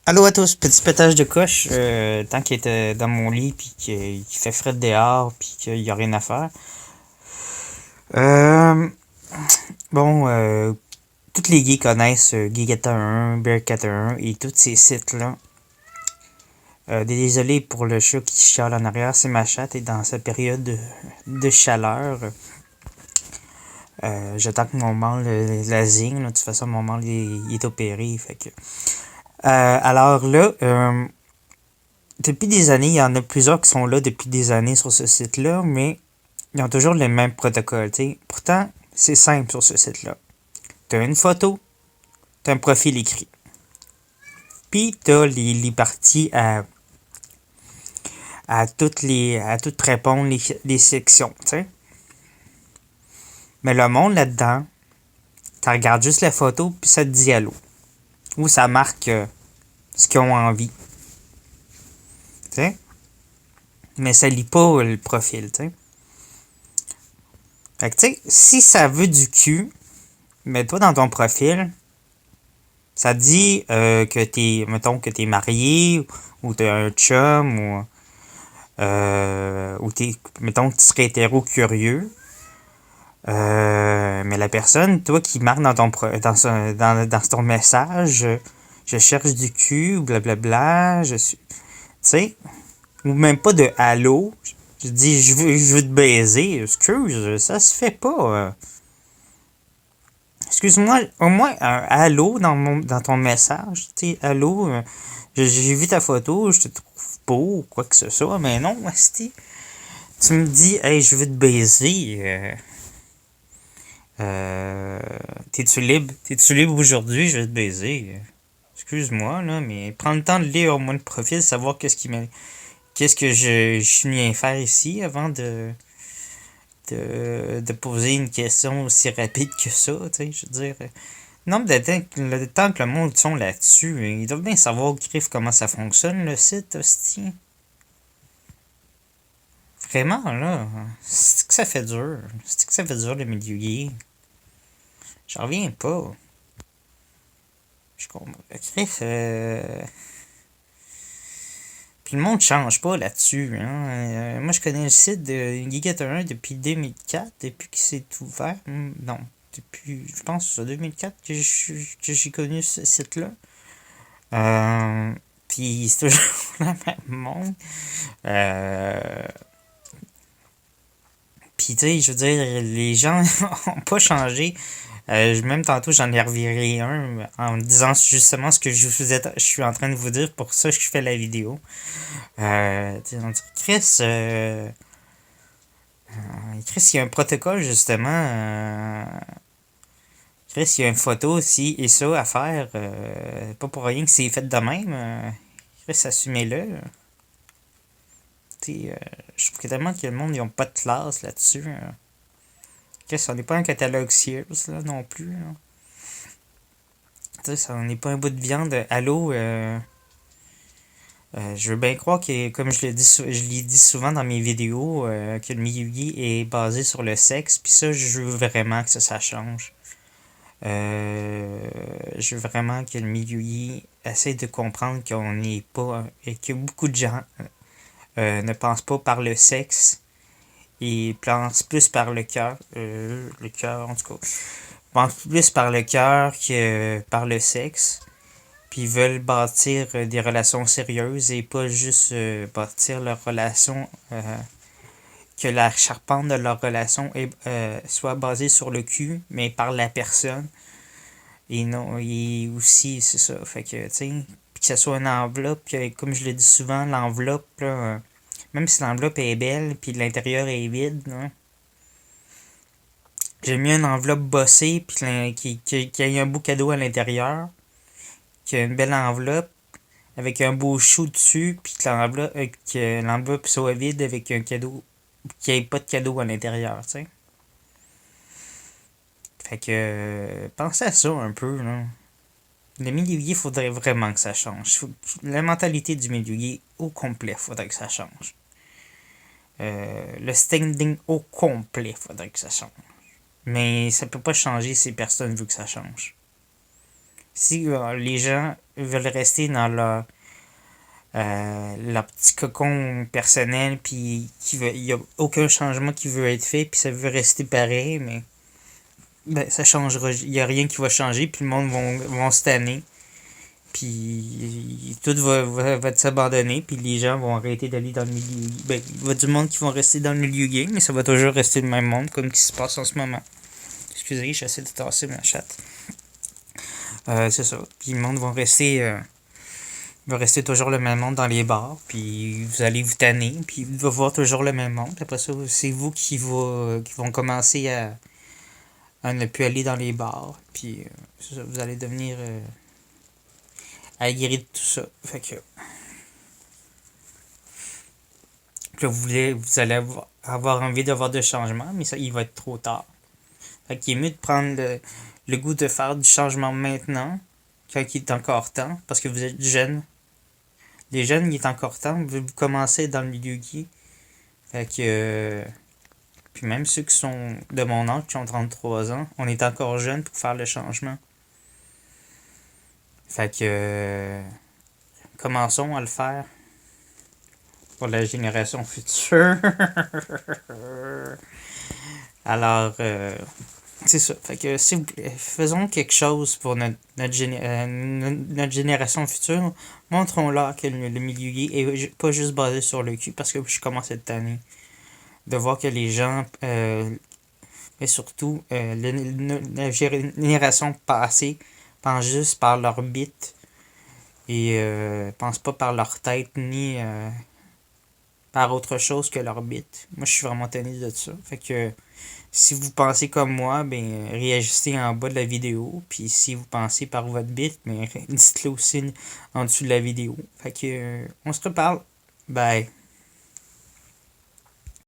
Allô à tous, petit pétage de coche, tant qu'il était dans mon lit, puis qu'il fait frais dehors, puis qu'il y a rien à faire. Euh, bon, toutes les gays connaissent Geek81, Bear81 et tous ces sites-là. Désolé pour le chat qui chiale en arrière, c'est ma chatte et dans sa période de chaleur. J'attends que mon mâle la zigne, là. De toute façon, mon mâle il est opéré, fait que... alors là, depuis des années, il y en a plusieurs qui sont là depuis des années sur ce site-là, mais ils ont toujours les mêmes protocoles, t'sais. Pourtant, c'est simple sur ce site-là. T'as une photo, t'as un profil écrit. Puis t'as les parties à toutes répondre les sections, t'sais. Mais le monde là-dedans, tu regardes juste la photo, puis ça te dit allô. Ou ça marque ce qu'ils ont envie. T'sais. Mais ça lit pas le profil, t'sais. Fait que, tu sais, si ça veut du cul, mets-toi dans ton profil. Ça dit que mettons que t'es marié, ou t'as un chum, ou mettons que tu serais hétéro-curieux. Mais la personne, toi qui marque dans ton message, je cherche du cul, blablabla, je suis. Tu sais, ou même pas de allô. Je dis, je veux te baiser. Excuse, ça se fait pas. Excuse-moi, au moins un allô dans ton message. Tu sais, allô, j'ai vu ta photo, je te trouve beau, ou quoi que ce soit, mais non, asti. Tu me dis, hey, je veux te baiser. Euh, t'es-tu libre? T'es-tu libre aujourd'hui? Je vais te baiser. Excuse-moi, là, mais prends le temps de lire au moins le profil, savoir qu'est-ce que je suis venu faire ici avant de poser une question aussi rapide que ça, tu sais, je veux dire. Non, mais le temps que le monde sont là-dessus, ils doivent bien savoir, Griff, comment ça fonctionne, le site, hostie. Vraiment, là, c'est que ça fait dur. C'est que ça fait dur, le milieu gay. J'en reviens pas. Je comprends. Griff, puis le monde change pas là-dessus, hein. Moi, je connais le site de Geekette 1 depuis 2004, depuis qu'il s'est ouvert. Non, depuis, je pense, c'est 2004 que j'ai connu ce site-là. Puis c'est toujours le même monde. Euh, Puis tu sais, je veux dire, les gens ont pas changé. Même tantôt, j'en ai reviré un en disant justement ce que je suis en train de vous dire. Pour ça, je fais la vidéo. On dit, Chris, il y a un protocole justement. Chris, il y a une photo aussi et ça à faire. Pas pour rien que c'est fait de même. Chris, assumez-le. Je trouve que tellement que le monde, ils ont pas de classe là-dessus. Chris, on n'est pas un catalogue Sears là, non plus. Là. Ça, on n'est pas un bout de viande. Allô, je veux bien croire que, comme je l'ai dit souvent dans mes vidéos, que le milieu gay est basé sur le sexe, puis ça, je veux vraiment que ça change. Je veux vraiment que le milieu gay essaie de comprendre qu'on n'est pas, et que beaucoup de gens ne pensent pas par le sexe, et pensent plus par le cœur, en tout cas, pensent plus par le cœur que par le sexe. Puis ils veulent bâtir des relations sérieuses et pas juste bâtir leur relation, que la charpente de leur relation soit basée sur le cul, mais par la personne. Et non, et aussi, c'est ça. Fait que, tu sais, puis que ce soit une enveloppe, que, comme je le dis souvent, l'enveloppe, là, même si l'enveloppe est belle, puis l'intérieur est vide, là, j'aime mieux une enveloppe bossée, puis qui ait un beau cadeau à l'intérieur, qui a une belle enveloppe, avec un beau chou dessus, puis que l'enveloppe soit vide avec un cadeau, qu'il n'y ait pas de cadeau à l'intérieur, tu sais. Fait que, pensez à ça un peu, là. Le milieu gay, faudrait vraiment que ça change. La mentalité du milieu gay au complet, faudrait que ça change. Le standing au complet, faudrait que ça change. Mais ça peut pas changer si personne veut que ça change. Si les gens veulent rester dans leur petit cocon personnel, puis il n'y a aucun changement qui veut être fait, puis ça veut rester pareil, mais ben, ça changera. Il n'y a rien qui va changer, puis le monde vont se tanner. Puis tout va s'abandonner, puis les gens vont arrêter d'aller dans le milieu. Ben, il y a du monde qui vont rester dans le milieu gay, mais ça va toujours rester le même monde, comme qui se passe en ce moment. Excusez, j'essaie de tasser ma chatte. C'est ça. Puis le monde va rester toujours le même monde dans les bars, puis vous allez vous tanner, puis il va voir toujours le même monde. Après ça, c'est vous qui vont commencer à ne plus aller dans les bars, puis c'est ça, vous allez devenir aguerri de tout ça. Fait que là, vous allez avoir envie d'avoir de changement, mais ça, il va être trop tard. Fait qu'il est mieux de prendre le goût de faire du changement maintenant, quand il est encore temps, parce que vous êtes jeune. Les jeunes, il est encore temps, vous commencez dans le milieu gay. Fait que. Puis même ceux qui sont de mon âge, qui ont 33 ans, on est encore jeunes pour faire le changement. Fait que. Commençons à le faire pour la génération future. Alors, c'est ça. Fait que s'il vous plaît, faisons quelque chose pour notre génération future. Montrons-leur que le milieu gay est pas juste basé sur le cul, parce que je commence cette année de voir que les gens, mais surtout la génération passée, pensent juste par leur bite et pensent pas par leur tête ni par autre chose que leur bite. Moi, je suis vraiment tanné de ça. Fait que si vous pensez comme moi, ben réagissez en bas de la vidéo. Puis si vous pensez par votre bite, ben dites-le aussi en dessous de la vidéo. Fait que on se reparle. Bye.